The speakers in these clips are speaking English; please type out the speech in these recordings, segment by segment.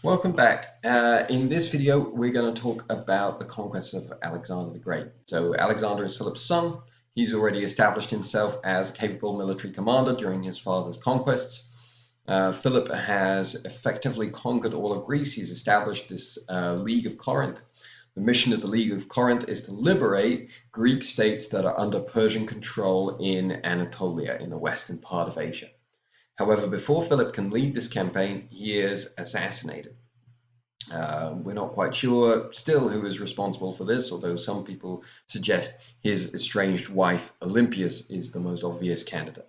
Welcome back. In this video, we're going to talk about the conquest of Alexander the Great. So Alexander is Philip's son. He's already established himself as a capable military commander during his father's conquests. Philip has effectively conquered all of Greece. He's established this League of Corinth. The mission of the League of Corinth is to liberate Greek states that are under Persian control in Anatolia, in the western part of Asia. However, before Philip can lead this campaign, he is assassinated. We're not quite sure still who is responsible for this, although some people suggest his estranged wife, Olympias, is the most obvious candidate.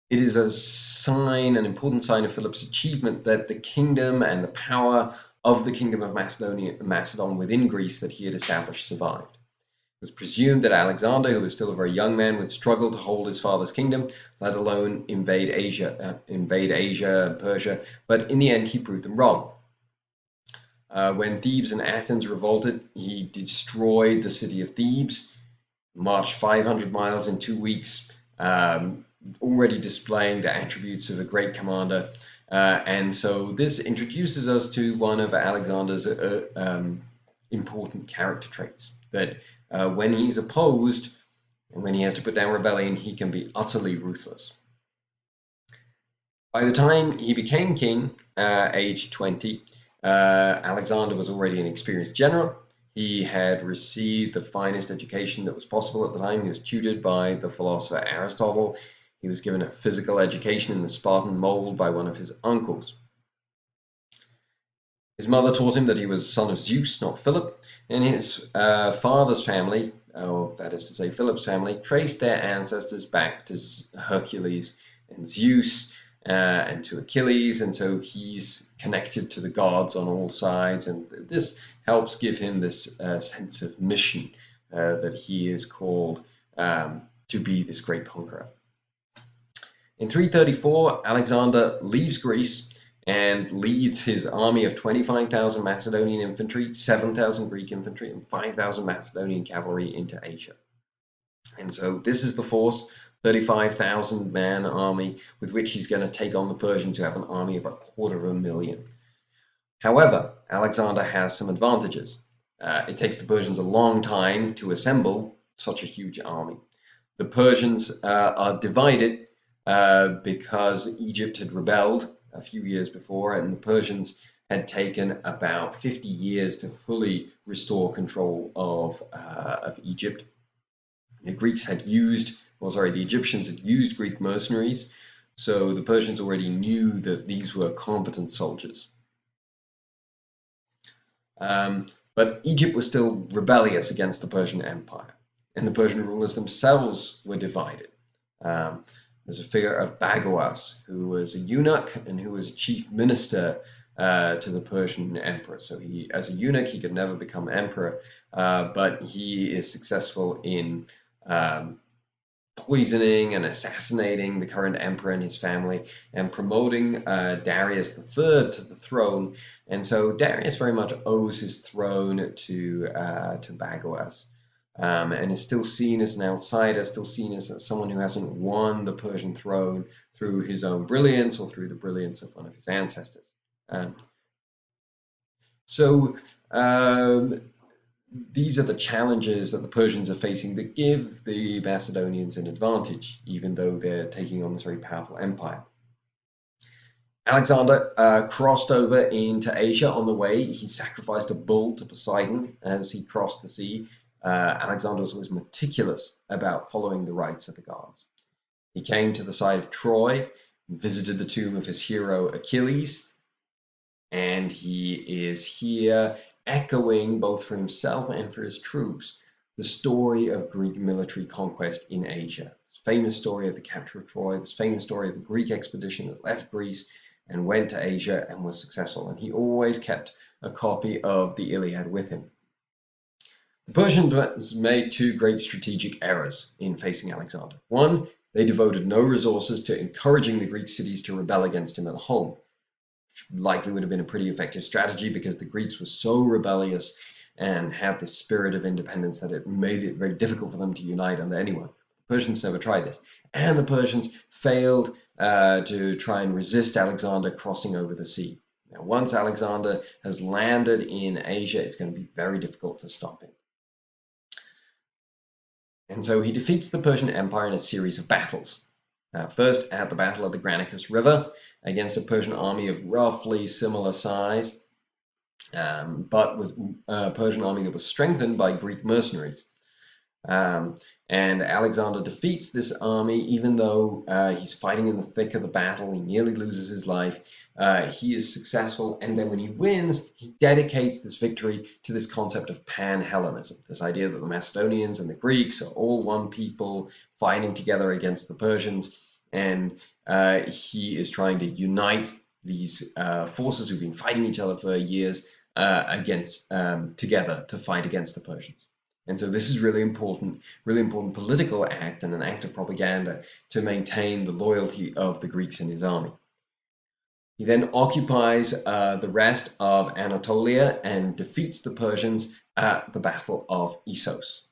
It is a sign, an important sign of Philip's achievement, that the kingdom and the power of the kingdom of Macedon within Greece that he had established survived. It was presumed that Alexander, who was still a very young man, would struggle to hold his father's kingdom, let alone invade Asia and Persia, but in the end he proved them wrong. When Thebes and Athens revolted, he destroyed the city of Thebes, marched 500 miles in 2 weeks, already displaying the attributes of a great commander. And so this introduces us to one of Alexander's important character traits, that when he's opposed, and when he has to put down rebellion, he can be utterly ruthless. By the time he became king, aged 20, Alexander was already an experienced general. He had received the finest education that was possible at the time. He was tutored by the philosopher Aristotle. He was given a physical education in the Spartan mold by one of his uncles. His mother taught him that he was a son of Zeus, not Philip, and his father's family, or that is to say Philip's family, traced their ancestors back to Hercules and Zeus and to Achilles, and so he's connected to the gods on all sides, and this helps give him this sense of mission that he is called to be this great conqueror. In 334, Alexander leaves Greece and leads his army of 25,000 Macedonian infantry, 7,000 Greek infantry, and 5,000 Macedonian cavalry into Asia. And so this is the force, 35,000 man army, with which he's going to take on the Persians, who have an army of 250,000. However, Alexander has some advantages. It takes the Persians a long time to assemble such a huge army. The Persians are divided because Egypt had rebelled a few years before, and the Persians had taken about 50 years to fully restore control of Egypt. The Egyptians had used Greek mercenaries, so the Persians already knew that these were competent soldiers. But Egypt was still rebellious against the Persian Empire, and the Persian rulers themselves were divided. There's a figure of Bagoas, who was a eunuch and who was a chief minister to the Persian emperor. So he, as a eunuch, he could never become emperor, but he is successful in poisoning and assassinating the current emperor and his family, and promoting Darius III to the throne. And so Darius very much owes his throne to Bagoas. And is still seen as an outsider, still seen as someone who hasn't won the Persian throne through his own brilliance or through the brilliance of one of his ancestors. These are the challenges that the Persians are facing that give the Macedonians an advantage, even though they're taking on this very powerful empire. Alexander crossed over into Asia. On the way, he sacrificed a bull to Poseidon as he crossed the sea. Alexander was always meticulous about following the rites of the gods. He came to the site of Troy, visited the tomb of his hero Achilles, and he is here echoing, both for himself and for his troops, the story of Greek military conquest in Asia. This famous story of the capture of Troy, this famous story of the Greek expedition that left Greece and went to Asia and was successful. And he always kept a copy of the Iliad with him. The Persians made two great strategic errors in facing Alexander. One, they devoted no resources to encouraging the Greek cities to rebel against him at home, which likely would have been a pretty effective strategy because the Greeks were so rebellious and had this spirit of independence that it made it very difficult for them to unite under anyone. The Persians never tried this. And the Persians failed to try and resist Alexander crossing over the sea. Now, once Alexander has landed in Asia, it's going to be very difficult to stop him. And so he defeats the Persian Empire in a series of battles. First, at the Battle of the Granicus River, against a Persian army of roughly similar size, but with a Persian army that was strengthened by Greek mercenaries. And Alexander defeats this army, even though he's fighting in the thick of the battle. He nearly loses his life. He is successful, and then when he wins, he dedicates this victory to this concept of pan-Hellenism, this idea that the Macedonians and the Greeks are all one people fighting together against the Persians, and he is trying to unite these forces who've been fighting each other for years together to fight against the Persians. And so this is really important political act and an act of propaganda to maintain the loyalty of the Greeks in his army. He then occupies the rest of Anatolia and defeats the Persians at the Battle of Issos.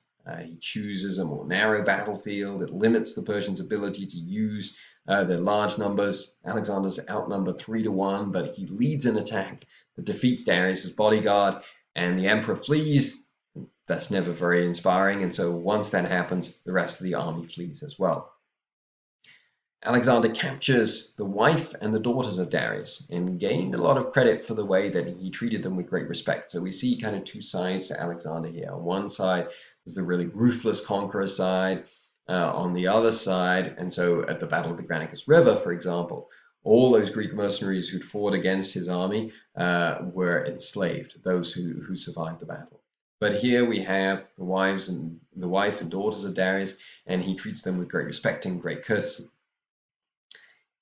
He chooses a more narrow battlefield. It limits the Persians' ability to use their large numbers. Alexander's outnumbered 3-1, but he leads an attack that defeats Darius's bodyguard, and the emperor flees. That's never very inspiring, and so once that happens, the rest of the army flees as well. Alexander captures the wife and the daughters of Darius and gained a lot of credit for the way that he treated them with great respect. So we see kind of two sides to Alexander here. On one side, there's the really ruthless conqueror side. On the other side, and so at the Battle of the Granicus River, for example, all those Greek mercenaries who'd fought against his army were enslaved, those who survived the battle. But here we have the wife and daughters of Darius, and he treats them with great respect and great courtesy.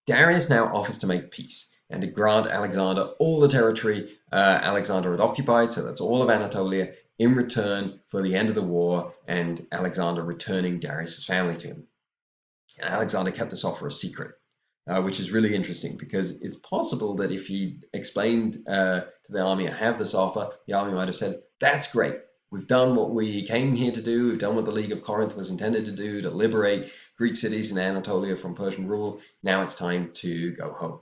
Darius now offers to make peace and to grant Alexander all the territory Alexander had occupied, so that's all of Anatolia, in return for the end of the war and Alexander returning Darius's family to him. And Alexander kept this offer a secret, which is really interesting because it's possible that if he explained to the army, I have this offer, the army might have said, that's great. We've done what we came here to do. We've done what the League of Corinth was intended to do, to liberate Greek cities in Anatolia from Persian rule. Now it's time to go home.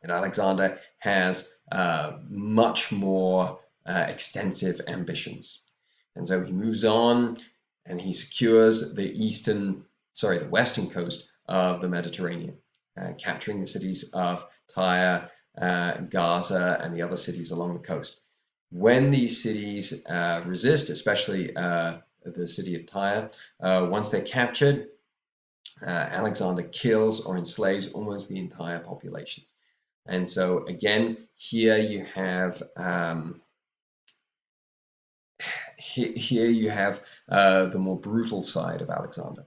And Alexander has much more extensive ambitions. And so he moves on and he secures the western coast of the Mediterranean, capturing the cities of Tyre, Gaza, and the other cities along the coast. When these cities resist, especially the city of Tyre, once they're captured, Alexander kills or enslaves almost the entire populations. And so again, here you have the more brutal side of Alexander.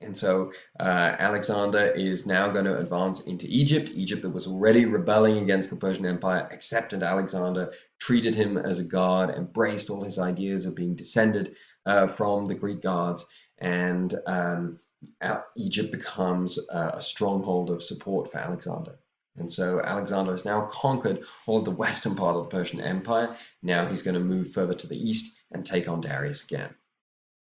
And so Alexander is now going to advance into Egypt. Egypt that was already rebelling against the Persian Empire accepted Alexander, treated him as a god, embraced all his ideas of being descended from the Greek gods, and Egypt becomes a stronghold of support for Alexander. And so Alexander has now conquered all of the western part of the Persian Empire. Now he's going to move further to the east and take on Darius again.